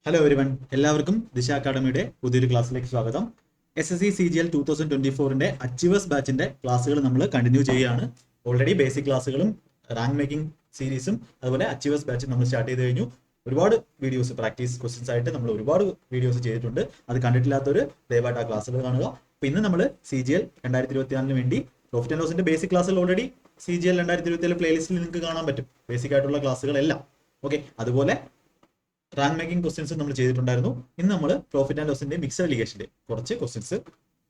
Hello everyone, എല്ലാവർക്കും ദിശ അക്കാഡമിയുടെ പുതിയൊരു ക്ലാസ്സിലേക്ക് സ്വാഗതം. SSC CGL 2024 അച്ചീവേഴ്സ് ബാച്ചിന്റെ ക്ലാസ്സുകൾ നമ്മൾ കണ്ടിന്യൂ ചെയ്യുകയാണ്. ഓൾറെഡി ബേസിക് ക്ലാസ്സുകളും റാങ്ക് മേക്കിംഗ് സീരീസും അതുപോലെ അച്ചീവേഴ്സ് ബാച്ചും നമ്മൾ സ്റ്റാർട്ട് ചെയ്ത് കഴിഞ്ഞു. ഒരുപാട് വീഡിയോസ് പ്രാക്ടീസ് ക്വസ്റ്റ്യൻസ് ആയിട്ട് നമ്മൾ ഒരുപാട് വീഡിയോസ് ചെയ്തിട്ടുണ്ട്. അത് കണ്ടിട്ടില്ലാത്തവർ ദയവായിട്ട് ആ ക്ലാസ്സുകൾ കാണുക. അപ്പോൾ ഇന്ന് നമ്മൾ CGL 2024 വേണ്ടി പ്രോഫിറ്റ് ആൻഡ് ലോസിന്റെ ബേസിക് ക്ലാസ്സുകൾ ഓൾറെഡി CGL 2024 പ്ലേലിസ്റ്റിൽ നിങ്ങൾക്ക് കാണാൻ പറ്റും, ബേസിക് ആയിട്ടുള്ള ക്ലാസ്സുകളെല്ലാം. ഓക്കെ, അതുപോലെ റാങ്ക് മേക്കിംഗ് ക്വസ്റ്റ്യൻസ് നമ്മൾ ചെയ്തിട്ടുണ്ടായിരുന്നു. ഇന്ന് നമ്മൾ പ്രോഫിറ്റ് ആൻഡ് ലോസിന്റെ മിക്സഡ് ലീഗേഷന്റെ കുറച്ച് ക്വസ്റ്റ്യൻസ്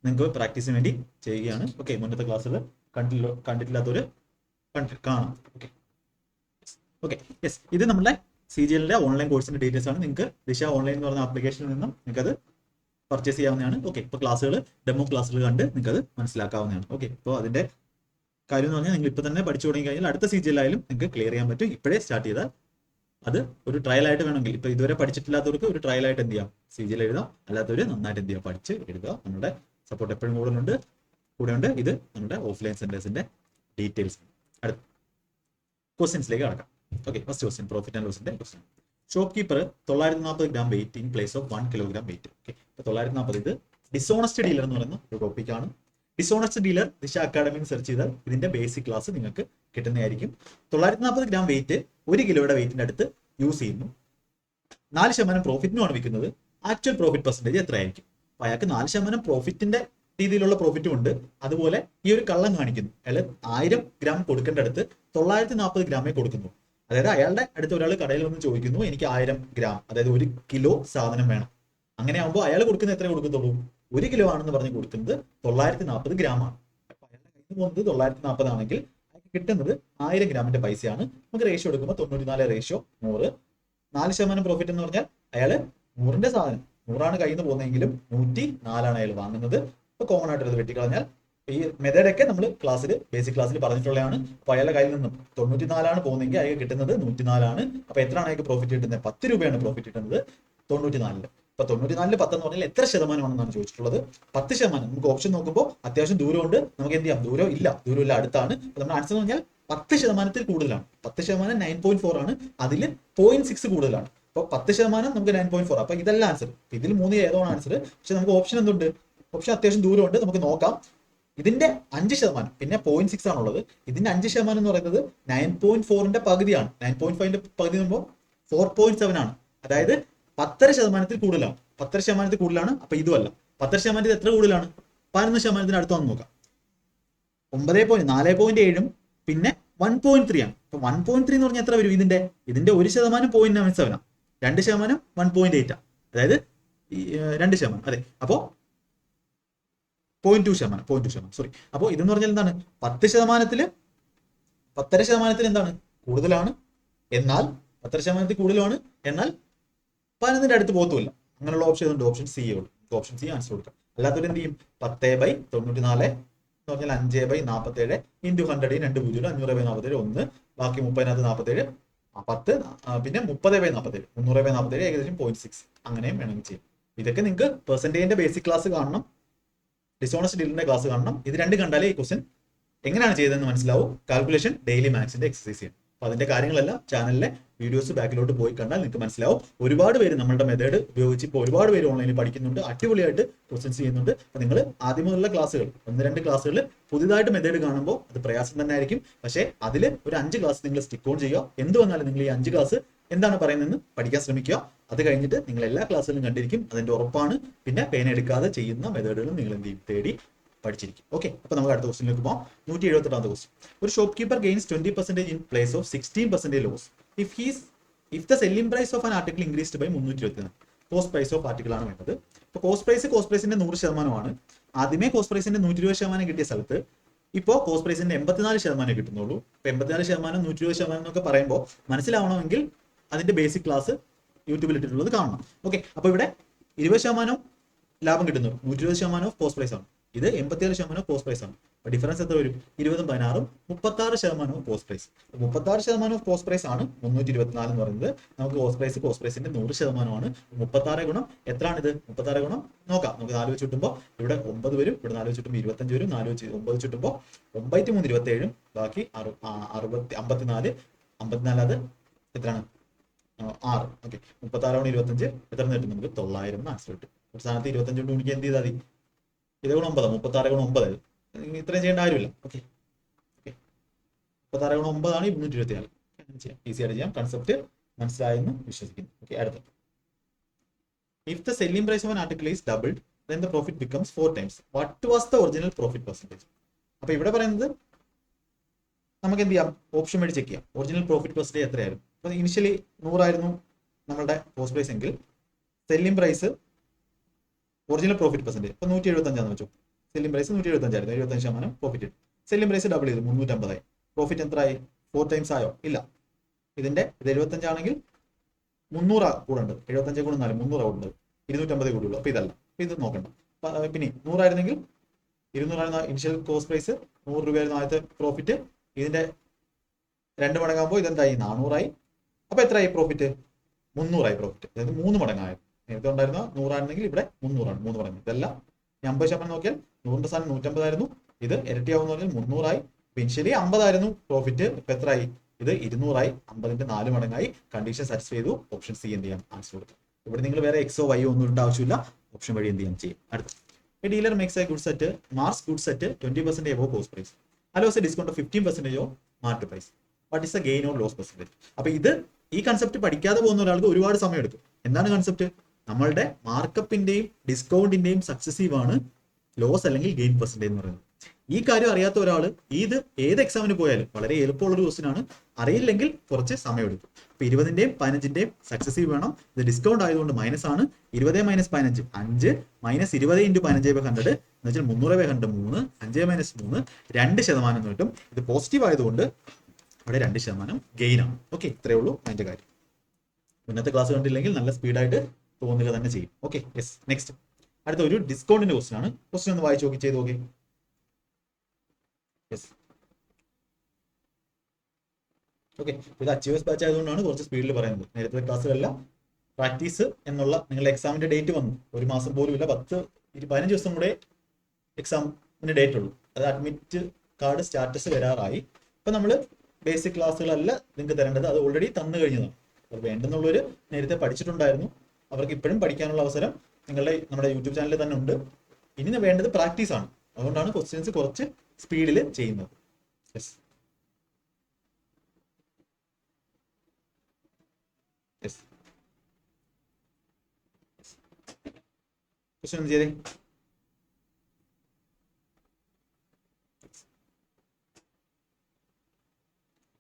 നിങ്ങൾക്ക് പ്രാക്ടീസിന് വേണ്ടി ചെയ്യുകയാണ്. ഓക്കെ, മുന്നത്തെ ക്ലാസ്സിൽ കണ്ടിട്ടില്ലാത്തവർ കാണാം. ഓക്കെ ഓക്കെ യെസ്, ഇത് നമ്മുടെ CGL ഓൺലൈൻ കോഴ്സിന്റെ ഡീറ്റെയിൽസ് ആണ്. നിങ്ങൾക്ക് ദിശ ഓൺലൈൻ എന്ന് പറഞ്ഞ ആപ്ലിക്കേഷനിൽ നിന്നും നിങ്ങൾക്ക് അത് പർച്ചേസ് ചെയ്യാവുന്നതാണ്. ഓക്കെ, ഇപ്പോൾ ക്ലാസ്സുകൾ ഡെമോ ക്ലാസ്സുകൾ കണ്ട് നിങ്ങൾക്ക് അത് മനസ്സിലാക്കാവുന്നതാണ്. ഓക്കെ, അപ്പോൾ അതിന്റെ കാര്യം എന്ന് പറഞ്ഞാൽ നിങ്ങൾ ഇപ്പോൾ തന്നെ പഠിച്ചു തുടങ്ങി കഴിഞ്ഞാൽ അടുത്ത CGL ആയാലും നിങ്ങൾക്ക് ക്ലിയർ ചെയ്യാൻ പറ്റും. ഇപ്പോഴേ സ്റ്റാർട്ട് ചെയ്താൽ അത് ഒരു ട്രയൽ ആയിട്ട് വേണമെങ്കിൽ ഇപ്പൊ ഇതുവരെ പഠിച്ചിട്ടില്ലാത്തവർക്ക് ഒരു ട്രയൽ ആയിട്ട് എന്ത് ചെയ്യാം, CGL എഴുതാം. അല്ലാത്തവർ നന്നായിട്ട് എന്ത് ചെയ്യാം, പഠിച്ച് എഴുതുക. നമ്മുടെ സപ്പോർട്ട് എപ്പോഴും കൂടെ ഉണ്ട്. ഇത് നമ്മുടെ ഓഫ്ലൈൻ സെന്റേഴ്സിന്റെ ഡീറ്റെയിൽസ്. അടുത്ത ക്വസ്റ്റ്യൻസിലേക്ക് കടക്കാം. Okay, first question profit and ലോസിന്റെ question. Shopkeeper 940 gram weight in place of 1 kilogram weight. Okay, ഇപ്പൊ 940 ഇത് ഡിസോണസ്റ്റ് ഡീലർ എന്ന് പറയുന്ന ഒരു ടോപ്പിക്കാണ്. ഡിസോണസ്റ്റ് ഡീലർ ദിശ അക്കാഡമിയിൽ സെർച്ച് ചെയ്താൽ ഇതിന്റെ ബേസിക് ക്ലാസ് നിങ്ങൾക്ക് കിട്ടുന്നതായിരിക്കും. 940 ഗ്രാം വെയിറ്റ് 1 കിലോയുടെ വെയിറ്റിന്റെ അടുത്ത് യൂസ് ചെയ്യുന്നു. 4% പ്രോഫിറ്റിനുമാണ് വിൽക്കുന്നത്. ആക്ച്വൽ പ്രോഫിറ്റ് പെർസെന്റേജ് എത്രയായിരിക്കും? അപ്പൊ അയാൾക്ക് 4% പ്രോഫിറ്റിന്റെ രീതിയിലുള്ള പ്രോഫിറ്റും ഉണ്ട്. അതുപോലെ ഈ ഒരു കള്ളം കാണിക്കുന്നു. അയാൾ 1000 ഗ്രാം കൊടുക്കേണ്ട അടുത്ത് 940 ഗ്രാമേ കൊടുക്കുന്നു. അതായത് അയാളുടെ അടുത്ത് ഒരാൾ കടയിൽ വന്ന് ചോദിക്കുന്നു, എനിക്ക് 1000 ഗ്രാം, അതായത് 1 കിലോ സാധനം വേണം. അങ്ങനെ ആകുമ്പോൾ അയാൾ കൊടുക്കുന്ന എത്ര കൊടുക്കത്തുള്ളൂ? 1 കിലോ ആണെന്ന് പറഞ്ഞ് കൊടുക്കുന്നത് 940 ഗ്രാം ആണ്. അപ്പൊ അയാളുടെ കയ്യിൽ നിന്ന് പോകുന്നത് 940 ആണെങ്കിൽ കിട്ടുന്നത് 1000 ഗ്രാമിന്റെ പൈസയാണ്. നമുക്ക് റേഷ്യോ എടുക്കുമ്പോൾ 94:100. 4% പ്രോഫിറ്റ് എന്ന് പറഞ്ഞാൽ അയാൾ 100ന്റെ സാധനം 100 കയ്യിൽ നിന്ന് പോകുന്നതെങ്കിലും 104 അയാൾ വാങ്ങുന്നത്. ഇപ്പൊ കോമൺ ആയിട്ട് അത് വെട്ടിക്കളഞ്ഞാൽ ഈ മെത്തേഡൊക്കെ നമ്മൾ ബേസിക് ക്ലാസ്സിൽ പറഞ്ഞിട്ടുള്ളതാണ്. അപ്പൊ അയാളുടെ കയ്യിൽ നിന്നും 94 പോകുന്നെങ്കിൽ അയാൾക്ക് കിട്ടുന്നത് 104. അപ്പൊ എത്രയാണ് അയാൾക്ക് പ്രോഫിറ്റ് കിട്ടുന്നത്? 10 രൂപയാണ് പ്രോഫിറ്റ് കിട്ടുന്നത് 94. ഇപ്പൊ 94 10 എന്ന് പറഞ്ഞാൽ എത്ര ശതമാനമാണെന്നാണ് ചോദിച്ചിട്ടുള്ളത്? 10%. നമുക്ക് ഓപ്ഷൻ നോക്കുമ്പോൾ അത്യാവശ്യം ദൂരമുണ്ട്. നമുക്ക് എന്ത് ചെയ്യാം? ദൂരമില്ല, അടുത്താണ്. നമ്മുടെ ആൻസർ എന്ന് പറഞ്ഞാൽ 10% കൂടുതലാണ്. 10% 9.4 ആണ്. അതിൽ 0.6 കൂടുതലാണ്. അപ്പൊ 10% നമുക്ക് 9.4. അപ്പൊ ഇതല്ല ആൻസർ. ഇതിൽ 3 ഏതാണ് ആൻസർ? പക്ഷെ നമുക്ക് ഓപ്ഷൻ എന്തുണ്ട്? ഓപ്ഷൻ അത്യാവശ്യം ദൂരമുണ്ട്. നമുക്ക് നോക്കാം. ഇതിന്റെ 5%, പിന്നെ 0.6 ആണുള്ളത്. ഇതിന്റെ 5% എന്ന് പറയുന്നത് 9.4ന്റെ പകുതിയാണ്. 9.5ന്റെ പകുതി പറയുമ്പോൾ 4.7 ആണ്. അതായത് 10% കൂടുതലാണ്. 10% കൂടുതലാണ്. അപ്പൊ ഇതുമല്ല. 10% എത്ര കൂടുതലാണ്? 11% അടുത്ത് വന്ന് നോക്കാം. 4.7 പിന്നെ 1.3 ആണ്. അപ്പൊ 1.3 എന്ന് പറഞ്ഞാൽ എത്ര വരും? ഇതിന്റെ 1% 0.97 ആണ്. 2% 1.8 ആണ്. അതായത് 2%. അതെ, അപ്പോ 0.2%. സോറി. അപ്പോൾ ഇതെന്ന് പറഞ്ഞാൽ എന്താണ്? 10% എന്താണ്? കൂടുതലാണ്. എന്നാൽ 10% കൂടുതലാണ്. എന്നാൽ 11ന്റെ അടുത്ത് പോകത്തുമില്ല. അങ്ങനെയുള്ള ഓപ്ഷൻ ഉണ്ട്. ഓപ്ഷൻ സി ഉള്ളൂ. ഓപ്ഷൻ സി ആൻസർ കൊടുക്കാം. അല്ലാത്തവർ എന്ത് ചെയ്യും? 10/94 എന്ന് പറഞ്ഞാൽ 5/47 ഇൻറ്റു 100 2 0 500/47 1 ബാക്കി 30 47 10 പിന്നെ 30/47 300/47 ഏകദേശം 0.6. അങ്ങനെയും വേണമെങ്കിൽ ചെയ്യും. ഇതൊക്കെ നിങ്ങൾക്ക് പെർസെന്റേജിന്റെ ബേസിക് ക്ലാസ് കാണണം, ഡിസോണസ്റ്റ് ഡീലിന്റെ ക്ലാസ് കാണണം. ഇത് രണ്ട് കണ്ടാലേ ഈ ക്വസ്റ്റ്യൻ എങ്ങനെയാണ് ചെയ്തതെന്ന് മനസ്സിലാവും. കാൽക്കുലേഷൻ ഡെയിലി മാത്സിന്റെ എക്സസൈസ് ചെയ്യും. അപ്പൊ അതിന്റെ കാര്യങ്ങളെല്ലാം ചാനലിലെ വീഡിയോസ് ബാക്കിലോട്ട് പോയി കണ്ടാൽ നിങ്ങൾക്ക് മനസ്സിലാവും. ഒരുപാട് പേര് നമ്മുടെ മെത്തേഡ് ഉപയോഗിച്ച് ഇപ്പോൾ ഒരുപാട് പേര് ഓൺലൈനിൽ പഠിക്കുന്നുണ്ട്, അടിപൊളിയായിട്ട് ക്വസ്റ്റ്യൻസ് ചെയ്യുന്നുണ്ട്. അപ്പൊ നിങ്ങൾ ആദ്യമുള്ള ക്ലാസ്സുകൾ 1-2 ക്ലാസ്സുകൾ പുതിയതായിട്ട് മെത്തേഡ് കാണുമ്പോൾ അത് പ്രയാസം തന്നെ ആയിരിക്കും. പക്ഷേ അതിൽ ഒരു 5 ക്ലാസ് നിങ്ങൾ സ്റ്റിക്ക് ഓൺ ചെയ്യുക. എന്ത് വന്നാലും നിങ്ങൾ ഈ 5 ക്ലാസ് എന്താണ് പറയുന്നതെന്ന് പഠിക്കാൻ ശ്രമിക്കുക. അത് കഴിഞ്ഞിട്ട് നിങ്ങൾ എല്ലാ ക്ലാസ്സുകളും കണ്ടിരിക്കും, അതിന്റെ ഉറപ്പാണ്. പിന്നെ പേന എടുക്കാതെ ചെയ്യുന്ന മെത്തേഡുകളും നിങ്ങൾ എന്ത് ചെയ്യും? തേടി പഠിച്ചിരിക്കും. ഓക്കെ, അപ്പൊ നമുക്ക് അടുത്ത ക്വസ്റ്റിനിലേക്ക് പോകാം. 178ാമത്തെ ക്വസ്റ്റ്യൻ. ഒരു shopkeeper gains 20% in place of 16% loss if the selling price of an article increased by 324. Cost price of article ആണ് വേണ്ടത്. ഇപ്പൊ കോസ്റ്റ് പ്രൈസിന്റെ 100% ആദ്യമേ കോസ്റ്റ് പ്രൈസിന്റെ 120% കിട്ടിയ സ്ഥലത്ത് ഇപ്പോൾ കോസ്റ്റ് പ്രൈസിന്റെ 84% കിട്ടുന്നുള്ളൂ. ഇപ്പൊ 84% 120% എന്നൊക്കെ പറയുമ്പോൾ മനസ്സിലാവണമെങ്കിൽ അതിന്റെ ബേസിക് ക്ലാസ് യൂട്യൂബിൽ ഇട്ടിട്ടുള്ളത് കാണണം. ഓക്കെ, അപ്പൊ ഇവിടെ 20% ലാഭം കിട്ടുന്നു. 120% ഓഫ് കോസ്റ്റ് പ്രൈസ് ആണ്. ഇത് 87% കോസ്റ്റ് പ്രൈസ് ആണ്. അപ്പൊ ഡിഫറൻസ് എത്ര വരും? 20ഉം 16ഉം 36% of cost price. 36% of cost price ആണ് 324 എന്ന് പറയുന്നത്. നമുക്ക് കോസ്റ്റ് പ്രൈസിന്റെ 100% ആണ്. 36 ഗുണം എത്രയാണിത്? 36 ഗുണം നോക്കാം. നമുക്ക് 4 വെച്ച് കിട്ടുമ്പോൾ ഇവിടെ 9 വരും. ഇവിടെ 4 വെച്ച് കിട്ടുമ്പോൾ 25 വരും. 4 വെച്ച് 9 വെച്ച് കിട്ടുമ്പോൾ 9 3 27 ബാക്കി 54 അത് എത്രയാണ്? 6. ഓക്കെ, 36 25 എത്ര കിട്ടും നമുക്ക്? 900 ആൻസർ കിട്ടും. ഒരു സ്ഥാനത്ത് 25 കൊണ്ട് ഗുണിക്കുക എന്ത് ചെയ്താൽ മതി? ഇത് ഗുണം 9, 36 ഗുണം 9. ഇത്രയും ചെയ്യേണ്ട കാര്യമില്ല. ഓക്കെ, 36 ഗുണം 9 ആണ് 224. അങ്ങനെ ചെയ്യാം, ഈസി ആയിട്ട് ചെയ്യാം. കൺസെപ്റ്റ് മനസ്സിലായെന്ന് വിശ്വസിക്കുന്നു. ഓക്കെ, അടുത്ത. If the selling price of an article is doubled then the profit becomes 4 times. What was the original profit percentage? അപ്പൊ ഇവിടെ പറയുന്നത് നമുക്ക് എന്ത് ചെയ്യാം? ഓപ്ഷൻ വഴി ചെക്ക് ചെയ്യാം. ഒറിജിനൽ പ്രോഫിറ്റ് പെർസെന്റേജ് എത്രയായിരുന്നു? അപ്പൊ ഇനിഷ്യലി 100 ആയിരുന്നു നമ്മളുടെ കോസ്റ്റ് പ്രൈസ് എങ്കിൽ selling price original profit percentage ഇപ്പൊ 175 വെച്ചു. സെല്ലിംഗ് പ്രൈസ് 175 ആയിരുന്നു, 75% പ്രോഫിറ്റ്. സെല്ലിംഗ് പ്രൈസ് ഡബിൾ ചെയ്തു, 350 ആയി. പ്രോഫിറ്റ് എത്രയായി? 4 ടൈംസ് ആയോ? ഇല്ല. ഇതിന്റെ ഇത് 75 ആണെങ്കിൽ 300 കൂടെ ഉണ്ട്. 75 കൂടെ 4 300 ഉണ്ട്, 250 കൂടുള്ളൂ. അപ്പൊ ഇതല്ല, ഇത് നോക്കണ്ട. പിന്നെ 100 ആയിരുന്നെങ്കിൽ 200 ആയിരുന്ന ഇനിഷ്യൽ കോസ്റ്റ് പ്രൈസ്, 100 രൂപയായിരുന്നു ആദ്യത്തെ പ്രോഫിറ്റ്. ഇതിന്റെ 2 മടങ്ങാകുമ്പോൾ ഇതെന്തായി? 400 ആയി. അപ്പൊ എത്രയായി പ്രോഫിറ്റ്? 300 ആയി പ്രോഫിറ്റ്. അതായത് 3 മടങ്ങായത്. നേരത്തെ ഉണ്ടായിരുന്ന 100 ആയിരുന്നെങ്കിൽ ഇവിടെ 300 ആണ്, 3 മടങ്ങ്. ഇതെല്ലാം 50% നോക്കിയാൽ 100 സ്ഥാനം 150 ആയിരുന്നു. ഇത് ഇരട്ടിയാവുന്ന പറഞ്ഞാൽ 300 ആയി. ഇനിഷ്യലി 50 ആയിരുന്നു പ്രോഫിറ്റ്, ഇപ്പൊ എത്രയായി? ഇത് 200 ആയി. 50ന്റെ 4 മടങ്ങായി. കണ്ടീഷൻ സാറ്റിസ്ഫൈ ചെയ്തു. ഓപ്ഷൻ സി എന്ത് ചെയ്യാം? ആൻസർ കൊടുക്കും. ഇവിടെ നിങ്ങൾ വേറെ എക്സോ വൈയോ ഒന്നും ഇടേണ്ട ആവശ്യമില്ല. ഓപ്ഷൻ വഴി എന്ത് ചെയ്യാൻ ചെയ്യും? അടുത്ത. A dealer makes a goods at marks goods at 20% above cost price. Allows a discount of 15% of market price. What is the gain or loss percentage? അപ്പൊ ഇത് ഈ കൺസെപ്റ്റ് പഠിക്കാതെ പോകുന്ന ഒരാൾക്ക് ഒരുപാട് സമയം എടുക്കും. എന്താണ് കൺസെപ്റ്റ്? നമ്മളുടെ മാർക്കപ്പിന്റെയും ഡിസ്കൗണ്ടിന്റെയും സക്സസീവ് ആണ് ലോസ് അല്ലെങ്കിൽ ഗെയിൻ പെർസെന്റേജ് എന്ന് പറയുന്നത്. ഈ കാര്യം അറിയാത്ത ഒരാൾ ഇത് ഏത് എക്സാമിന് പോയാലും വളരെ എളുപ്പമുള്ളൊരു ക്വസ്റ്റ്യൻ ആണ്. അറിയില്ലെങ്കിൽ കുറച്ച് സമയം എടുക്കും. അപ്പൊ 20ന്റെയും 15ന്റെയും സക്സസീവ് വേണം. ഇത് ഡിസ്കൗണ്ട് ആയതുകൊണ്ട് മൈനസ് ആണ്. 20 - 15 5 - 20 × 15/100 എന്ന് വെച്ചാൽ 300/100 3 5 - 3 2% എന്ന് കിട്ടും. ഇത് പോസിറ്റീവ് ആയതുകൊണ്ട് അവിടെ 2% ഗെയിൻ ആണ്. ഓക്കെ, ഇത്രയേ ഉള്ളൂ അതിന്റെ കാര്യം. ഇന്നത്തെ ക്ലാസ് കണ്ടില്ലെങ്കിൽ നല്ല സ്പീഡായിട്ട് തോന്നുക തന്നെ ചെയ്യും. Okay, yes. നെക്സ്റ്റ്, അടുത്ത ഒരു ഡിസ്കൗണ്ടിന്റെ ക്വസ്റ്റ്യൻ ആണ്. ക്വസ്റ്റ്യൻ ഒന്ന് വായിച്ചു നോക്കി, ചെയ്ത് നോക്കി. ഓക്കെ, ഇത് അച്ചീവേഴ്സ് ബാച്ച് ആയതുകൊണ്ടാണ് കുറച്ച് സ്പീഡിൽ പറയുന്നത്. നേരത്തെ ക്ലാസ്സുകളെല്ലാം പ്രാക്ടീസ് എന്നുള്ള നിങ്ങളുടെ എക്സാമിന്റെ ഡേറ്റ് വന്നു. ഒരു മാസം പോലും ഇല്ല, 15 ദിവസം കൂടെ എക്സാമിന്റെ ഡേറ്റ് ഉള്ളൂ. അത് അഡ്മിറ്റ് കാർഡ് സ്റ്റാറ്റസ് വരാറായി. ഇപ്പൊ നമ്മൾ ബേസിക് ക്ലാസ്സുകളല്ല നിങ്ങൾക്ക് തരേണ്ടത്, അത് ഓൾറെഡി തന്നു കഴിഞ്ഞതാണ്. അത് വേണ്ടെന്നുള്ളവർ നേരത്തെ പഠിച്ചിട്ടുണ്ടായിരുന്നു, അവർക്ക് ഇപ്പോഴും പഠിക്കാനുള്ള അവസരം നമ്മുടെ യൂട്യൂബ് ചാനലിൽ തന്നെ ഉണ്ട്. ഇനി വേണ്ടത് പ്രാക്ടീസ് ആണ്. അതുകൊണ്ടാണ് ക്വസ്റ്റ്യൻസ് കുറച്ച് സ്പീഡിൽ ചെയ്യുന്നത്. യെസ്, ക്വസ്റ്റ്യൻ ചെയ്തേ.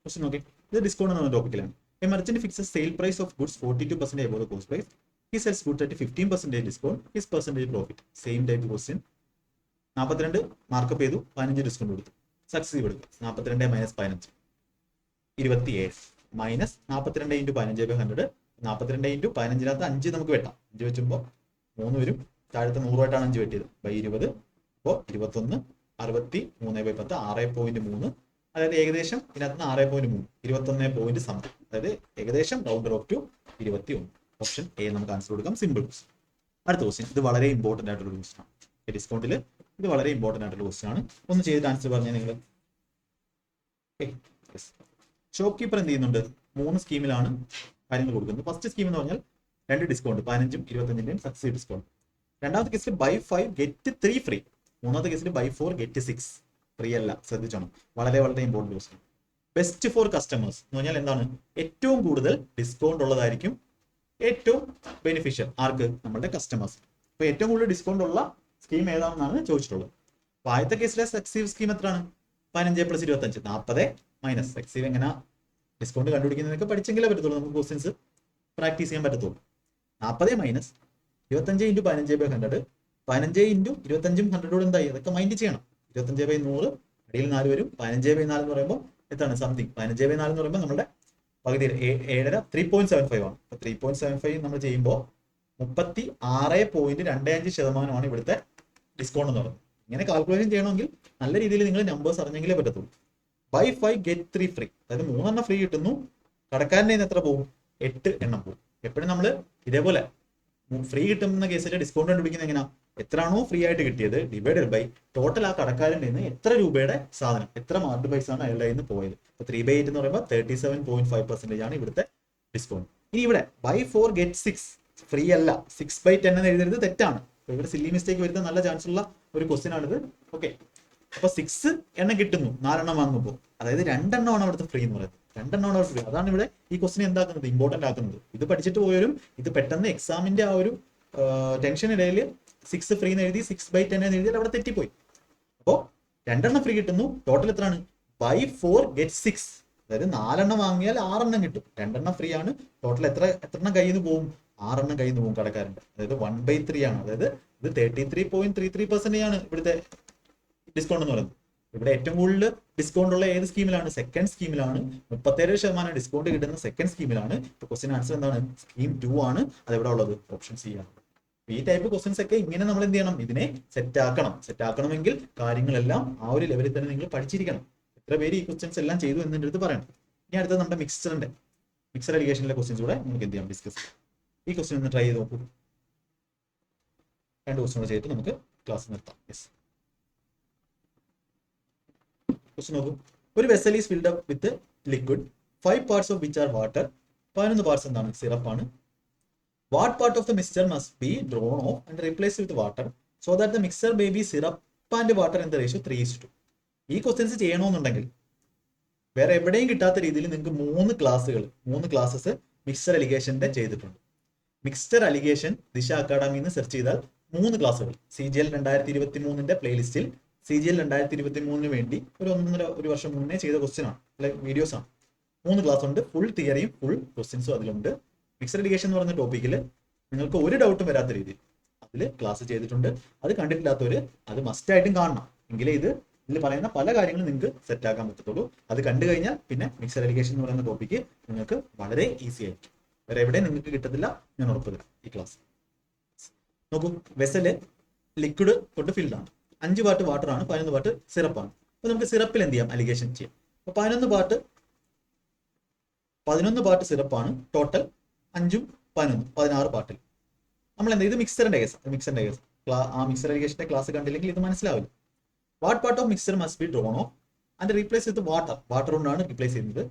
ക്വസ്റ്റ്യൻ നോക്കി. ഇത് ഡിസ്കൗണ്ട് എന്ന ടോപ്പിക്കിലാണ്. A merchant fixes sale price of goods 42% above the cost price. He sells goods at 15% discount. His percentage profit. Same type question. 42 markup ചെയ്തു, 15 ഡിസ്കൗണ്ട് കൊടുത്തു. സക്സസീവ് എടുക്കുക. 42 - 15 27 മൈനസ് 42 × 15/100. 42 × 15 5 നമുക്ക് വെട്ടാം. 5 വെച്ചുമ്പോൾ 3 വരും. താഴത്തെ 100 ആയിട്ടാണ് 5 വെട്ടിയത്. 20 അപ്പോൾ 21 63/10 6.3. അതായത് ഏകദേശം ഇതിനകത്ത് 6.3 21 സംതിങ്. അതായത് ഏകദേശം rounder of two 21. Option A നമുക്ക് ആൻസർ കൊടുക്കാം. Simple question. അടുത്ത ക്വസ്റ്റ്യൻ, ഇത് വളരെ ഇമ്പോർട്ടന്റ് ആയിട്ടുള്ള ക്വസ്റ്റ്യൻ ആണ്. ഡിസ്കൗണ്ടിൽ ഇത് വളരെ ഇമ്പോർട്ടന്റ് ആയിട്ടുള്ള ക്വസ്റ്റ്യൻ ആണ്. ഒന്ന് ചെയ്തിട്ട് ആൻസർ പറഞ്ഞാൽ നിങ്ങൾ. ഷോപ്പ് കീപ്പർ എന്ത് ചെയ്യുന്നുണ്ട്? 3 സ്കീമിലാണ് കാര്യങ്ങൾ കൊടുക്കുന്നത്. ഫസ്റ്റ് സ്കീം എന്ന് പറഞ്ഞാൽ 2 ഡിസ്കൗണ്ട്, 15ഉം 25ന്റെയും സക്സസീവ് ഡിസ്കൗണ്ട്. രണ്ടാമത്തെ കേസിൽ ബൈ 5 get 3 ഫ്രീ. മൂന്നാമത്തെ കേസിൽ ബൈ 4 get 6 ഫ്രീ അല്ല. ശ്രദ്ധിച്ചോണം, വളരെ വളരെ important question. Best for customers എന്ന് പറഞ്ഞാൽ എന്താണ്? ഏറ്റവും കൂടുതൽ ഡിസ്കൗണ്ട് ഉള്ളതായിരിക്കും ഏറ്റവും ബെനിഫിഷ്യൽ. ആർക്ക്? നമ്മുടെ കസ്റ്റമേഴ്സ്. അപ്പൊ ഏറ്റവും കൂടുതൽ ഡിസ്കൗണ്ട് ഉള്ള സ്കീം ഏതാണെന്നാണ് ചോദിച്ചിട്ടുള്ളത്. അപ്പൊ ആദ്യത്തെ കേസിലെ സക്സീവ് സ്കീം എത്രയാണ്? 15 + 25 40 മൈനസ്. സക്സീവ് എങ്ങനെ ഡിസ്കൗണ്ട് കണ്ടുപിടിക്കുന്നതൊക്കെ പഠിച്ചെങ്കിലേ പറ്റത്തുള്ളൂ. നമുക്ക് ക്വസ്റ്റ്യൻസ് പ്രാക്ടീസ് ചെയ്യാൻ പറ്റത്തുള്ളൂ. 40 മൈനസ് 25 × 15/100. 15 × 25ഉം 100 എന്തായി? അതൊക്കെ മൈൻഡ് ചെയ്യണം. 25/100 അടിയിൽ 4 വരും. 15/4 എന്ന് പറയുമ്പോൾ എത്താണ്? സംതിങ്. 15/4 എന്ന് പറയുമ്പോൾ നമ്മുടെ പകുതി 7.5 3.75 ആണ്. അപ്പൊ 3.75 നമ്മൾ ചെയ്യുമ്പോൾ 36.25% ഇവിടുത്തെ ഡിസ്കൗണ്ട് എന്ന് പറയുന്നത്. ഇങ്ങനെ കാൽക്കുലേഷൻ ചെയ്യണമെങ്കിൽ നല്ല രീതിയിൽ നിങ്ങൾ നമ്പേഴ്സ് അറിഞ്ഞെങ്കിലേ പറ്റത്തുള്ളൂ. Buy 5 get 3 free. അതായത് 3 എണ്ണം ഫ്രീ കിട്ടുന്നു. കടക്കാരൻ്റെ എത്ര പോകും? 8 എണ്ണം പോകും. എപ്പോഴും നമ്മൾ ഇതേപോലെ ഫ്രീ കിട്ടുന്ന കേസിൽ ഡിസ്കൗണ്ട് കണ്ടുപിടിക്കുന്നത് എങ്ങനെയാ? എത്രയാണോ ഫ്രീ ആയിട്ട് കിട്ടിയത് ഡിവൈഡഡ് ബൈ ടോട്ടൽ ആ കടക്കാരൻ്റെ നിന്ന് എത്ര രൂപയുടെ സാധനം, എത്ര മാർക്കറ്റ് പ്രൈസ് ആണ് അയാളുടെ നിന്ന് പോയത്. അപ്പൊ 3/8 എന്ന് പറയുമ്പോൾ 37.5% ആണ് ഇവിടുത്തെ ഡിസ്കൗണ്ട്. ഇനി ഇവിടെ ബൈ 4 ഗെറ്റ് 6 ഫ്രീ അല്ല, 6/10 എന്ന് എഴുതരുത്, തെറ്റാണ്. അപ്പൊ ഇവിടെ സില്ലി മിസ്റ്റേക്ക് വരുന്ന നല്ല ചാൻസ് ഉള്ള ഒരു ക്വസ്റ്റ്യൻ ആണിത്. ഓക്കെ, അപ്പൊ 6 എണ്ണം കിട്ടുന്നു 4 എണ്ണം വാങ്ങുമ്പോൾ, അതായത് 2 എണ്ണമാണ് അവിടുത്തെ ഫ്രീ എന്ന് പറയുന്നത്. 2 എണ്ണമാണ് അവിടെ ഫ്രീ. അതാണ് ഇവിടെ ഈ ക്വസ്റ്റ്യൻ എന്താക്കുന്നത്, ഇമ്പോർട്ടന്റ് ആക്കുന്നത്. ഇത് പഠിച്ചിട്ട് പോയവരും ഇത് പെട്ടെന്ന് എക്സാമിന്റെ ആ ഒരു ടെൻഷൻ ഇടയിൽ 6 ഫ്രീ എന്ന് എഴുതി 6/10 എന്ന് എഴുതിയാൽ അവിടെ തെറ്റിപ്പോയി. അപ്പോൾ 2 എണ്ണം ഫ്രീ കിട്ടുന്നു. ടോട്ടൽ എത്രയാണ്? ബൈ 4 ഗെറ്റ് 6, അതായത് 4 എണ്ണം വാങ്ങിയാൽ 6 എണ്ണം കിട്ടും. 2 എണ്ണം ഫ്രീ ആണ്. ടോട്ടൽ എത്ര എണ്ണം കയ്യിൽ നിന്ന് പോകും? 6 എണ്ണം കയ്യിൽ നിന്ന് പോകും കടക്കാരൻ്റെ. അതായത് 1/3 ആണ്. അതായത് ഇത് 33.33% ആണ് ഇവിടുത്തെ ഡിസ്കൗണ്ട് എന്ന് പറയുന്നത്. ഇവിടെ ഏറ്റവും കൂടുതൽ ഡിസ്കൗണ്ട് ഉള്ള ഏത് സ്കീമിലാണ്? സെക്കൻഡ് സ്കീമിലാണ്. 37% ഡിസ്കൗണ്ട് കിട്ടുന്ന സെക്കൻഡ് സ്കീമിലാണ്. ഇപ്പൊ ക്വസ്റ്റ്യൻ ആൻസർ എന്താണ്? സ്കീം 2 ആണ്. അത് എവിടെ ഉള്ളത്? ഓപ്ഷൻ സി ആണ്. ഈ ടൈപ്പ് ക്വസ്റ്റ്യൻസ് ഒക്കെ ഇങ്ങനെ നമ്മൾ എന്ത് ചെയ്യണം? ഇതിനെ സെറ്റ് ആക്കണമെങ്കിൽ കാര്യങ്ങളെല്ലാം ആ ഒരു ലെവലിൽ തന്നെ നിങ്ങൾ പഠിച്ചിരിക്കണം. എത്ര പേര് ഈ ക്വസ്റ്റ്യൻസ് എല്ലാം ചെയ്തു എന്നതിൻ്റെ അടുത്ത് പറയണം. ഇനി അടുത്തത് നമ്മുടെ മിക്സർ അലിഗേഷനിലെ ക്വസ്റ്റ്യൻസ് കൂടെ നമുക്ക് എന്ത് ചെയ്യാം? ഡിസ്കസ് ചെയ്യാം. ഈ ക്വസ്റ്റ്യൻ ഒന്ന് ട്രൈ ചെയ്ത് നോക്കൂ. 2 ക്വസ്റ്റ്യൻ ചെയ്തിട്ട് നമുക്ക് ക്ലാസ് നിർത്താം. യെസ്, ക്വസ്റ്റ്യൻ നോക്കൂ. ഒരു vessel is filled up with liquid 5 parts of which are water. 11 parts എന്താണ്? സിറപ്പാണ്. What part of the mixture must be drawn off and replace with water so that the mixer may be syrup and water in the ratio 3:2. ഈ questions ചെയ്യണമെന്നുണ്ടെങ്കിൽ വേറെ എവിടെയും കിട്ടാത്ത രീതിയിൽ നിങ്ങൾക്ക് 3 classes mixture അലിഗേഷന്റെ ചെയ്തിട്ടുണ്ട്. മിക്സ്ചർ അലിഗേഷൻ ദിശ അക്കാഡമിന്ന് സെർച്ച് ചെയ്താൽ 3 ക്ലാസ്സുകൾ CGL 2023 പ്ലേലിസ്റ്റിൽ CGL 2023 വേണ്ടി ഒരു വർഷം മുന്നേ ചെയ്ത ക്വസ്റ്റ്യൻ ആണ്, വീഡിയോസ് ആണ്. 3 ക്ലാസ് ഉണ്ട്. ഫുൾ തിയറിയും ഫുൾ ക്വസ്റ്റ്യൻസും അതിലുണ്ട്. മിക്സർ അലിഗേഷൻ എന്ന് പറയുന്ന ടോപ്പിക്കിൽ നിങ്ങൾക്ക് ഒരു ഡൗട്ടും വരാത്ത രീതിയിൽ അതിൽ ക്ലാസ് ചെയ്തിട്ടുണ്ട്. അത് കണ്ടിട്ടില്ലാത്തവർ അത് മസ്റ്റ് ആയിട്ടും കാണണം. എങ്കിലേ ഇതിൽ പറയുന്ന പല കാര്യങ്ങളും നിങ്ങൾക്ക് സെറ്റ് ആക്കാൻ പറ്റത്തുള്ളൂ. അത് കണ്ടു കഴിഞ്ഞാൽ പിന്നെ മിക്സർ അലിഗേഷൻ എന്ന് പറയുന്ന ടോപ്പിക്ക് നിങ്ങൾക്ക് വളരെ ഈസി ആയിരിക്കും. വേറെ എവിടെയും നിങ്ങൾക്ക് കിട്ടത്തില്ല, ഞാൻ ഉറപ്പ് തരാം. ഈ ക്ലാസ് നോക്കൂ. വെസല് ലിക്വിഡ് കൊണ്ട് ഫിൽഡ് ആണ്. 5 പാർട്ട് വാട്ടർ ആണ്, 11 പാർട്ട് സിറപ്പാണ്. അപ്പൊ നമുക്ക് സിറപ്പിൽ എന്ത് ചെയ്യാം? അലിഗേഷൻ ചെയ്യാം. അപ്പൊ 11 പാർട്ട് സിറപ്പാണ്. ടോട്ടൽ 5ഉം 11 16 പാർട്ടിൽ നമ്മൾ എന്താ? ഇത് മിക്സറിന്റെ കേസ്. ആ മിക്സർ അലിഗേഷന്റെ ക്ലാസ് കണ്ടില്ലെങ്കിൽ ഇത് മനസ്സിലാവില്ല. What part of mixer must be drawn off and replace with water കൊണ്ടാണ് റീപ്ലേസ് ചെയ്യുന്നത്.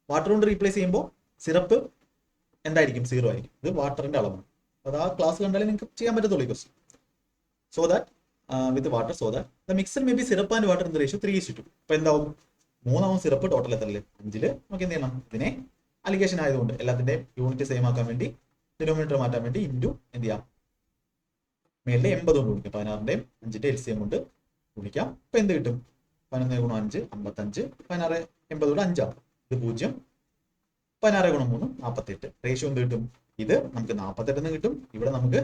വാട്ടർ കൊണ്ട് റീപ്ലേസ് ചെയ്യുമ്പോൾ സിറപ്പ് എന്തായിരിക്കും? 0 ആയിരിക്കും. ഇത് വാട്ടറിന്റെ അളവാണ്. അത് ആ ക്ലാസ് കണ്ടാലേ നിങ്ങൾക്ക് ചെയ്യാൻ പറ്റത്തുള്ളൂ ഈ question. So that with water so that the mixer may be syrup and water in the ratio 3:2. ഇപ്പൊ എന്താവും? 3 ആവും സിറപ്പ്. ടോട്ടൽ എത്രല്ലേ? 5. നമുക്ക് എന്ത് ചെയ്യണം? ഇതിനെ അലിഗേഷൻ ആയതുകൊണ്ട് എല്ലാത്തിന്റെ യൂണിറ്റ് സെയിം ആക്കാൻ വേണ്ടി ഡിനോമിനേറ്റർ മാറ്റാൻ വേണ്ടി ഇൻറ്റു എന്ത് ചെയ്യാം? മേളിലെ 80 കൊണ്ട് ഗുണിക്കാം. 16ന്റെയും 5ന്റെ LCM കൊണ്ട് ഗുണിക്കാം. ഇപ്പൊ എന്ത് കിട്ടും? 11 × 5 55. 16 80 കൂടെ 5 ആവും. ഇത് 0. 16 × 3 48. റേഷ്യോ എന്ത് കിട്ടും? ഇത് നമുക്ക് 48 എന്ന് കിട്ടും. ഇവിടെ നമുക്ക്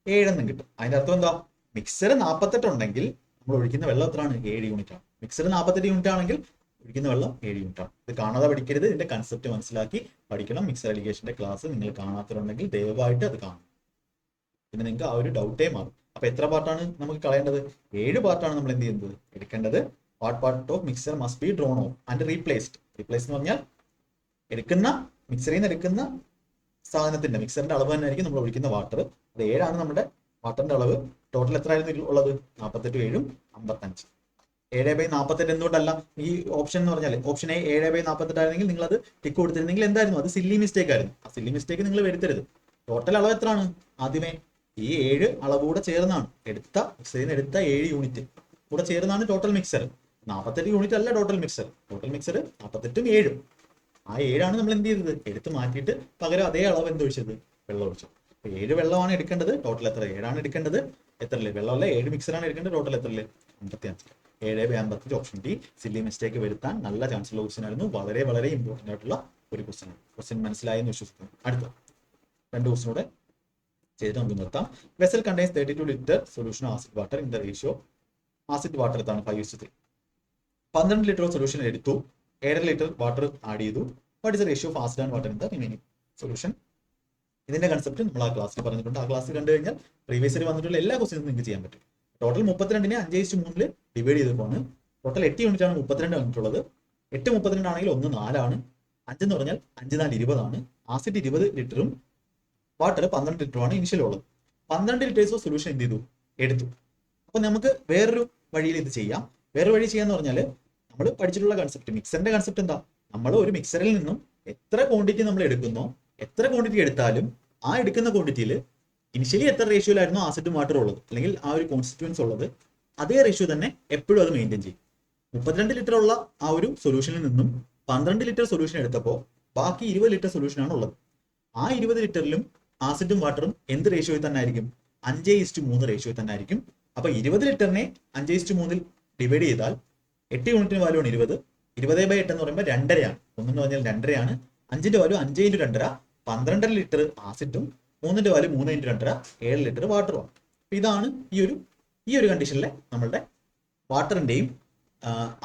7 എന്നും കിട്ടും. അതിന്റെ അർത്ഥം എന്താ? മിക്സർ 48 ഉണ്ടെങ്കിൽ നമ്മൾ ഒഴിക്കുന്ന വെള്ളം എത്രയാണ്? 7 യൂണിറ്റ് ആണ്. മിക്സർ 48 യൂണിറ്റ് ആണെങ്കിൽ ഒഴിക്കുന്ന വെള്ളം 7 യൂണിറ്റ് ആണ്. ഇത് കാണാതെ പഠിക്കരുത്. ഇതിന്റെ കൺസെപ്റ്റ് മനസ്സിലാക്കി പഠിക്കണം. മിക്സർ അലിഗേഷന്റെ ക്ലാസ് നിങ്ങൾ കാണാത്തവരുണ്ടെങ്കിൽ ദയവായിട്ട് അത് കാണും. പിന്നെ നിങ്ങൾക്ക് ആ ഒരു ഡൗട്ടേ മാറും. അപ്പൊ എത്ര പാർട്ടാണ് നമുക്ക് കളയേണ്ടത്? 7 പാർട്ടാണ് നമ്മൾ എന്ത് ചെയ്യുന്നത്? എടുക്കേണ്ടത്. What part of mixer must be drawn off and replaced. Replace എന്ന് പറഞ്ഞാൽ മിക്സറിൽ നിന്ന് എടുക്കുന്ന സാധനത്തിന്റെ മിക്സറിന്റെ അളവ് തന്നെ ആയിരിക്കും നമ്മൾ ഒഴിക്കുന്ന വാട്ടർ. അത് 7 ആണ് നമ്മുടെ വാട്ടറിന്റെ അളവ്. ടോട്ടൽ എത്ര ആയിരുന്നു ഉള്ളത്? 48 7 55. 7/48 എന്തുകൊണ്ടല്ല? ഈ ഓപ്ഷൻ എന്ന് പറഞ്ഞാൽ ഓപ്ഷൻ എ 7/48 ആയിരുന്നെങ്കിൽ നിങ്ങൾ അത് ടിക്ക് കൊടുത്തിരുന്നെങ്കിൽ എന്തായിരുന്നു? അത് സില്ലി മിസ്റ്റേക്ക് ആയിരുന്നു. ആ സില്ലി മിസ്റ്റേക്ക് നിങ്ങൾ വരുത്തരുത്. ടോട്ടൽ അളവ് എത്രയാണ്? ആദ്യമേ ഈ 7 അളവ് കൂടെ ചേർന്നാണ് മിക്സറിൽ നിന്ന് എടുത്ത 7 യൂണിറ്റ് കൂടെ ചേർന്നാണ് ടോട്ടൽ മിക്സർ. 48 യൂണിറ്റ് അല്ല ടോട്ടൽ മിക്സർ. 48ഉം 7ഉം. ആ 7 ആണ് നമ്മൾ എന്ത് ചെയ്തത്? എടുത്ത് മാറ്റിയിട്ട് പകരം അതേ അളവ് എന്ത് ഒഴിച്ചത്? വെള്ളം ഒഴിച്ചു. 7 വെള്ളമാണ് എടുക്കേണ്ടത്. ടോട്ടൽ എത്ര? 7 ആണ് എടുക്കേണ്ടത്. എത്രല്ലേ? വെള്ളമല്ല, 7 മിക്സറാണ് എടുക്കേണ്ടത്. ടോട്ടൽ എത്രല്ലേ? 55. 7/55. Option D. സില്ലി മിസ്റ്റേക്ക് വരുത്താൻ നല്ല ചാൻസ് ഉള്ള ക്വസ്റ്റ്യൻ ആയിരുന്നു. വളരെ വളരെ ഇമ്പോർട്ടന്റ് ആയിട്ടുള്ള ഒരു ക്വസ്റ്റ്യൻ ആണ്. ക്വസ്റ്റ്യൻ മനസ്സിലായെന്ന് വിശ്വസിക്കുന്നു. അടുത്ത 2 ക്വസ്റ്റ്യൻ കൂടെ ചെയ്തിട്ട് നമുക്ക് നിർത്താം. Vessel contains 32 litre solution acid water in the ratio. Acid water എത്താണ്? 5:3. 12 ലിറ്റർ സൊല്യൂഷൻ എടുത്തു. 7.5 ലിറ്റർ വാട്ടർ ആഡ് ചെയ്തു. What is the ratio of acid and water in the remaining solution? ഇതിന്റെ കൺസെപ്റ്റ് നമ്മൾ ആ ക്ലാസ്സിൽ പറഞ്ഞിട്ടുണ്ട്. ആ ക്ലാസ്സിൽ കണ്ടു കഴിഞ്ഞാൽ പ്രീവിയസ് ഇയർ വന്നിട്ടുള്ള എല്ലാ ക്വസ്റ്റ്യൻസും നിങ്ങൾക്ക് ചെയ്യാൻ പറ്റും. ടോട്ടൽ 32നെ 5:3 ഡിവൈഡ് ചെയ്തപ്പോണ് ടോട്ടൽ 8 യൂണിറ്റ് ആണ് 32 വന്നിട്ടുള്ളത്. 8 32 ആണെങ്കിൽ 1 4 ആണ്. 5 എന്ന് പറഞ്ഞാൽ 5 4 20 ആണ്. ആസിഡ് 20 ലിറ്ററും വാട്ടർ 12 ലിറ്ററുമാണ് ഇനിഷ്യൽ ഉള്ളത്. 12 ലിറ്റേഴ്സ് ഓഫ് സൊല്യൂഷൻ എന്ത് ചെയ്തു? എടുത്തു. അപ്പൊ നമുക്ക് വേറൊരു വഴിയിൽ ഇത് ചെയ്യാം. വേറൊരു വഴി ചെയ്യാന്ന് പറഞ്ഞാൽ നമ്മൾ പഠിച്ചിട്ടുള്ള കൺസെപ്റ്റ്, മിക്സറിന്റെ കൺസെപ്റ്റ് എന്താ? നമ്മൾ ഒരു മിക്സറിൽ നിന്നും എത്ര ക്വാണ്ടിറ്റി നമ്മൾ എടുക്കുന്നോ, എത്ര ക്വാണ്ടിറ്റി എടുത്താലും ആ എടുക്കുന്ന ക്വാണ്ടിറ്റിയിൽ ഇനിഷ്യലി എത്ര റേഷ്യോയിലായിരുന്നു ആസിഡും വാട്ടറും ഉള്ളത്, അല്ലെങ്കിൽ ആ ഒരു കോൺസ്റ്റിറ്റ്യൂൻസ് ഉള്ളത്, അതേ റേഷ്യോ തന്നെ എപ്പോഴും അത് മെയിൻറ്റെയിൻ ചെയ്യും. 32 ലിറ്റർ ഉള്ള ആ ഒരു സൊല്യൂഷനിൽ നിന്നും 12 ലിറ്റർ സൊല്യൂഷൻ എടുത്തപ്പോൾ ബാക്കി 20 ലിറ്റർ സൊല്യൂഷനാണ് ഉള്ളത്. ആ 20 ലിറ്ററിലും ആസിഡും വാട്ടറും എന്ത് റേഷ്യോയിൽ തന്നെ ആയിരിക്കും? 5:3 റേഷ്യോയിൽ തന്നെ ആയിരിക്കും. അപ്പൊ 20 ലിറ്ററിനെ 5:3 ഡിവൈഡ് ചെയ്താൽ 8 യൂണിറ്റിന് വാല്യൂ ആണ് 20. 20/8 എന്ന് പറയുമ്പോൾ 2.5 ആണ്. 1 എന്ന് പറഞ്ഞാൽ 2.5 ആണ്. 5ന്റെ വാല്യൂ 5 × 2.5, 12 ലിറ്റർ ആസിഡും 3ന്റെ വാല്യൂ 3 × 2.5, 7 ലിറ്റർ വാട്ടറും. ഇതാണ് ഈ ഒരു കണ്ടീഷനിലെ നമ്മളുടെ വാട്ടറിന്റെയും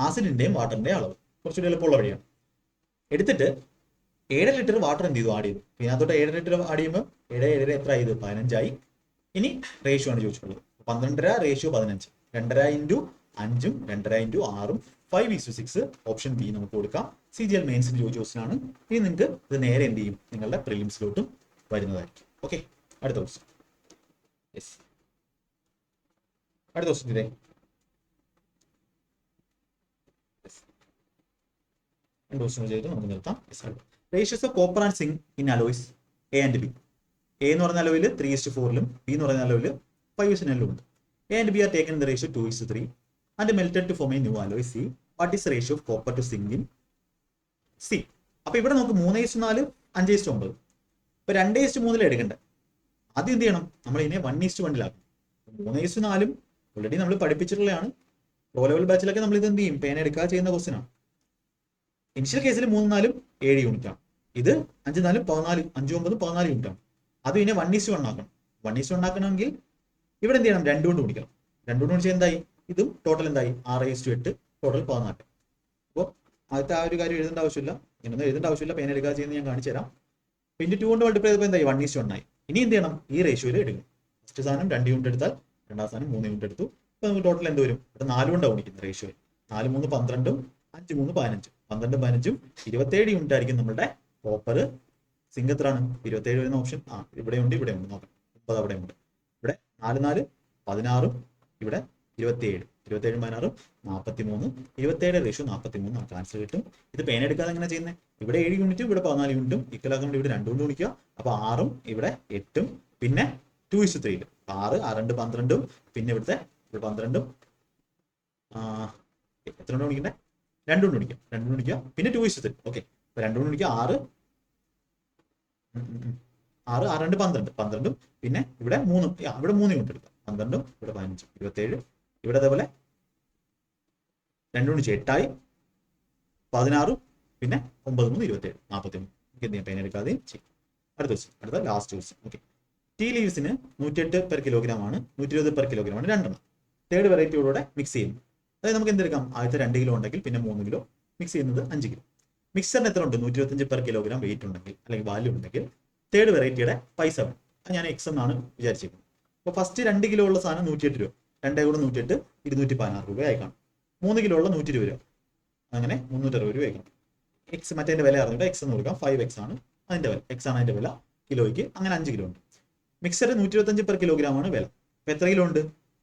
ആസിഡിന്റെയും വാട്ടറിന്റെയും അളവ്. കുറച്ചുകൂടി എളുപ്പമുള്ള വഴിയാണ്. എടുത്തിട്ട് 7 ലിറ്റർ വാട്ടർ എന്ത് ചെയ്തു? ആഡ് ചെയ്തു. ഇതിനകത്തോട്ട് 7 ലിറ്റർ ആഡ് ചെയ്യുമ്പോൾ 7 എത്ര ആയത്? 15 ആയി. ഇനി റേഷ്യോ ആണ് ചോദിച്ചിട്ടുള്ളത്. 12.5 റേഷ്യോ 15. 2.5 × 5ഉം 2.5 × 6ഉം 5:6. ഓപ്ഷൻ ബി നമുക്ക് കൊടുക്കാം. CGL മെയിൻസിന് ചോദിച്ച ക്വസ്റ്റൻ ആണ്. ഇനി നിങ്ങൾക്ക് ഇത് നേരെ എന്ത് ചെയ്യും? നിങ്ങളുടെ പ്രിലിംസിലോട്ടും വരുന്നതായിരിക്കും. ഓക്കെ, അടുത്ത ക്വസ്റ്റൻ. യെസ്, അടുത്ത ക്വസ്റ്റൻ ഇതേ. രണ്ട് ക്വസ്റ്റൻ ചെയ്തിട്ട് നമുക്ക് നിർത്താം. Ratios of copper and zinc in alloys A and B. A എന്ന് പറഞ്ഞ അലോയിൽ 3:4 ബി എന്ന് പറയുന്ന അലോയിൽ 5:9 ഉണ്ട്. A and B are taken in the ratio 2:3 and melted to form a new alloy C. What is ratio of copper to zinc in C? അപ്പൊ ഇവിടെ നമുക്ക് 3:4 5:9. ഇപ്പൊ 2:3 എടുക്കണ്ടേ? ആദ്യം എന്ത് ചെയ്യണം? നമ്മൾ ഇതിനെ 1:1 3:4 ഓൾറെഡി നമ്മൾ പഠിപ്പിച്ചിട്ടുള്ളതാണ്. പ്രോ ലെവൽ ബാച്ചിലൊക്കെ നമ്മൾ ഇത് എന്ത് ചെയ്യും? പേന എടുക്കാതെ ചെയ്യുന്ന ക്വസ്റ്റൻ ആണ്. ഇനിഷ്യൽ കേസിൽ 3:4 7 യൂണിറ്റ് ആണ്. ഇത് 5:4 14, 5:9 14 യൂണിറ്റ് ആണ്. അത് പിന്നെ 1:1 ആക്കണം. 1:1 ആക്കണമെങ്കിൽ ഇവിടെ എന്ത് ചെയ്യണം? 2 കൊണ്ട് ഗുണിക്കണം. 2 കൊണ്ട് ഗുണിച്ചാൽ എന്തായി? ഇതും ടോട്ടൽ എന്തായി? 6:8, ടോട്ടൽ 14. അപ്പോൾ ആദ്യത്തെ ആ ഒരു കാര്യം എഴുതേണ്ട ആവശ്യമില്ല, ഇങ്ങനൊന്നും എഴുതേണ്ട ആവശ്യമില്ല. പേന എടുക്കാതെ ചെയ്യുന്നത് ഞാൻ കാണിച്ചു തരാം. പിന്നെ 2 കൊണ്ട് മൾട്ടിപ്ലൈ ചെയ്തപ്പോൾ എന്തായി? 1:1 ആയി. ഇനി എന്ത് ചെയ്യണം? ഈ റേഷ്യോയിൽ എടുക്കണം. ഫസ്റ്റ് സാധനം 2 യൂണിറ്റ് എടുത്താൽ രണ്ടാം സാധനം 3 യൂണിറ്റ് എടുത്തു. അപ്പോൾ നമുക്ക് ടോട്ടൽ എന്ത് വരും? ഇവിടെ 4 കൊണ്ടാണ് ഗുണിക്കുന്നത് റേഷ്യോയിൽ. 4 3 12ഉം 5 3 15. 12 15ഉം 27 യൂണിറ്റ് ആയിരിക്കും നമ്മുടെ കോപ്പർ. സിങ്ക് എത്രയാണ്? 27 വരുന്ന ഓപ്ഷൻ ഇവിടെ ഉണ്ട്, ഇവിടെ ഉണ്ട്. നോക്കാം, 30 അവിടെ ഉണ്ട്. ഇവിടെ 4 4 16ഉം ഇവിടെ 27. 27 16 43. 27 റേഷ്യോ 43 നമുക്ക് ആൻസർ കിട്ടും. ഇത് പേന എടുക്കാതെ എങ്ങനെ ചെയ്യുന്നത്? ഇവിടെ 7 യൂണിറ്റും ഇവിടെ 14 യൂണിറ്റും ഇക്കലാക്കാൻ ഇവിടെ 2 കൊണ്ട് ഗുണിക്കുക. അപ്പൊ 6ഉം ഇവിടെ 8ഉം പിന്നെ 2:3. 6 6 12ഉം പിന്നെ ഇവിടുത്തെ 12ഉം എത്ര കൊണ്ട് ഗുണിക്കണ്ടേ? 2 കൊണ്ട് ഗുണിക്കാം. 2 കൊണ്ട് ഗുണിക്കുക പിന്നെ 2:3. ഓക്കെ, അപ്പൊ 2 കൊണ്ട് ഗുണിക്കുക 6 6 6 12 12ഉം പിന്നെ ഇവിടെ 3 ഇവിടെ 3 യൂണിറ്റ് എടുക്കാം. 12ഉം ഇവിടെ 15 27. ഇവിടെ അതേപോലെ 2 ഗുണിച്ച് 8 ആയി. 16 പിന്നെ 9 3 27 43. നമുക്ക് എന്ത് ചെയ്യാം? പേന എടുക്കാതെ ചെയ്യും. അടുത്ത ക്വസ്റ്റ്യൻ, അടുത്ത ലാസ്റ്റ് ക്വസ്റ്റ്യൻ. ഓക്കെ, ടീ ലീവ്സിന് 108 പെർ കിലോഗ്രാം ആണ്, 120 പെർ കിലോഗ്രാം ആണ് രണ്ടെണ്ണം. തേർഡ് വെറൈറ്റിയോടെ മിക്സ് ചെയ്യുന്നു. അതായത് നമുക്ക് എന്തെടുക്കാം? ആദ്യത്തെ 2 കിലോ ഉണ്ടെങ്കിൽ പിന്നെ 3 കിലോ, മിക്സ് ചെയ്യുന്നത് 5 കിലോ. മിക്സറിന് എത്ര ഉണ്ട്? 125 പെർ കിലോഗ്രാം വെയിറ്റ് ഉണ്ടെങ്കിൽ അല്ലെങ്കിൽ വാല്യൂ ഉണ്ടെങ്കിൽ തേർഡ് വെറൈറ്റിയുടെ പൈസ വേണം. അത് ഞാൻ എക്സ് എന്നാണ് വിചാരിച്ചിരിക്കുന്നത്. അപ്പോൾ ഫസ്റ്റ് 2 കിലോ ഉള്ള സാധനം 108 രൂപ. 2 കൂടെ 108 216 രൂപ ആയിക്കാണ്. 3 കിലോ ഉള്ള 120 രൂപ, അങ്ങനെ 360 രൂപ ആയിക്കണം. എക്സ് മറ്റേ വില അറിഞ്ഞിട്ട് എക്സ് എന്ന് കൊടുക്കാം. 5x ആണ് അതിന്റെ വില, എക്സ് ആണ് അതിന്റെ വില കിലോയ്ക്ക്. അങ്ങനെ 5 കിലോ ഉണ്ട്. മിക്സർ 125 പെർ കിലോഗ്രാം ആണ് വില. അപ്പൊ എത്ര കിലോ ഉണ്ട്?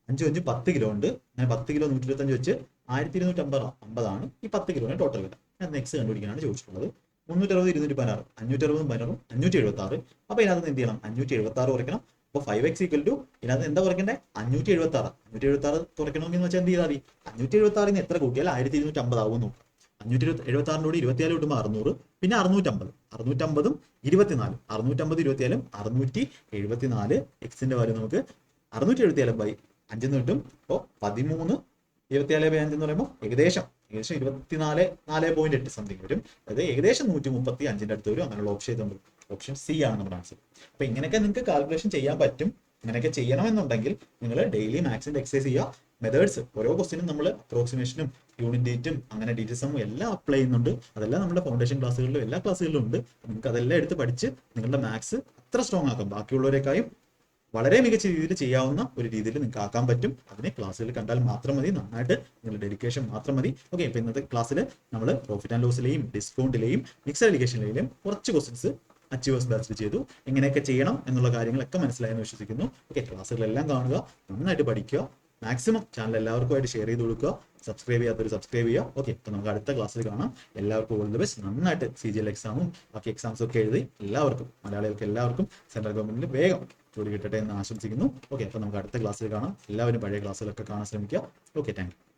5 5 10 കിലോ ഉണ്ട്. അങ്ങനെ 10 കിലോ 125 വെച്ച് 1250 ആണ് ഈ 10 കിലോയുടെ ടോട്ടൽ വില. ഞാൻ എക്സ് കണ്ടുപിടിക്കാനാണ് ചോദിച്ചിട്ടുള്ളത്. 360 216 560 560 576. അപ്പൊ ഇതിനകത്ത് എന്ത് ചെയ്യണം? 576 കുറയ്ക്കണം. അപ്പോൾ 5x = ഇതിനകത്ത് എന്താ കുറയ്ക്കണ്ടേ? 576. 576 കുറയ്ക്കണമെന്ന് വെച്ചാൽ എന്ത് ചെയ്താൽ മതി? 576 എത്ര കൂട്ടിയാൽ 1250 ആവും നോക്കാം. 576 24 കൂട്ടുമ്പോൾ 600, പിന്നെ 650. 650ഉം 24, 650 24 674. എക്സിന്റെ വാല്യൂ നമുക്ക് 674/5 എന്ന് കിട്ടും. അപ്പോൾ 13 24/5 എന്ന് പറയുമ്പോൾ ഏകദേശം 24.8 സംതിങ് വരും. അതായത് ഏകദേശം 135 അടുത്ത് വരും. അങ്ങനെയുള്ള ഓപ്ഷൻ ചെയ്തുകൊണ്ട് ഓപ്ഷൻ സി ആണ് നമ്മുടെ ആൻസർ. അപ്പൊ ഇങ്ങനെയൊക്കെ നിങ്ങൾക്ക് കാൽക്കുലേഷൻ ചെയ്യാൻ പറ്റും. ഇങ്ങനെയൊക്കെ ചെയ്യണമെന്നുണ്ടെങ്കിൽ നിങ്ങൾ ഡെയിലി മാത്സിന്റെ എക്സസൈസ് ചെയ്യുക. മെത്തേഡ്സ് ഓരോ ക്വസ്റ്റിനും നമ്മൾ അപ്രോക്സിമേഷനും യൂണിറ്റ് ഡേറ്റും അങ്ങനെ ഡീറ്റെയിൽസും എല്ലാം അപ്ലൈ ചെയ്യുന്നുണ്ട്. അതെല്ലാം നമ്മുടെ ഫൗണ്ടേഷൻ ക്ലാസ്സുകളിലും എല്ലാ ക്ലാസ്സുകളിലും ഉണ്ട്. നിങ്ങൾക്ക് അതെല്ലാം എടുത്ത് പഠിച്ച് നിങ്ങളുടെ മാത്സ് അത്ര സ്ട്രോങ് ആക്കും. ബാക്കിയുള്ളവരെക്കായും വളരെ മികച്ച രീതിയിൽ ചെയ്യാവുന്ന ഒരു രീതിയിൽ നിങ്ങൾക്ക് ആക്കാൻ പറ്റും. അതിനെ ക്ലാസ്സുകൾ കണ്ടാൽ മാത്രം മതി. നന്നായിട്ട് നിങ്ങളുടെ ഡെഡിക്കേഷൻ മാത്രം മതി. ഓക്കെ, ഇപ്പൊ ഇന്നത്തെ ക്ലാസ്സിൽ നമ്മൾ പ്രോഫിറ്റ് ആൻഡ് ലോസിലെയും ഡിസ്കൗണ്ടിലെയും മിക്സഡ് എഡ്യൂക്കേഷനിലെയും കുറച്ച് ക്വസ്റ്റ്യൻസ് അച്ചീവേഴ്സ് ബാച്ചിൽ ചെയ്തു. എങ്ങനെയൊക്കെ ചെയ്യണം എന്നുള്ള കാര്യങ്ങളൊക്കെ മനസ്സിലായെന്ന് വിശ്വസിക്കുന്നു. ഓക്കെ, ക്ലാസ്സുകളെല്ലാം കാണുക, നന്നായിട്ട് പഠിക്കുക. മാക്സിമം ചാനൽ എല്ലാവർക്കുമായിട്ട് ഷെയർ ചെയ്ത് കൊടുക്കുക. സബ്സ്ക്രൈബ് ചെയ്യാത്തവർ സബ്സ്ക്രൈബ് ചെയ്യുക. ഓക്കെ, അപ്പോൾ നമുക്ക് അടുത്ത ക്ലാസ്സിൽ കാണാം. എല്ലാവർക്കും ഓൾ ദി ബെസ്റ്റ്. നന്നായിട്ട് CGL എക്സാമും ബാക്കി എക്സാംസും ഒക്കെ എഴുതി എല്ലാവർക്കും, മലയാളികൾക്ക് എല്ലാവർക്കും സെൻട്രൽ ഗവൺമെന്റിൽ വേഗം ജോലി കിട്ടട്ടെ എന്ന് ആശംസിക്കുന്നു. ഓക്കെ, അപ്പോൾ നമുക്ക് അടുത്ത ക്ലാസ്സിൽ കാണാം. എല്ലാവരും പഴയ ക്ലാസ്സുകളൊക്കെ കാണാൻ ശ്രമിക്കുക. Okay, thank you.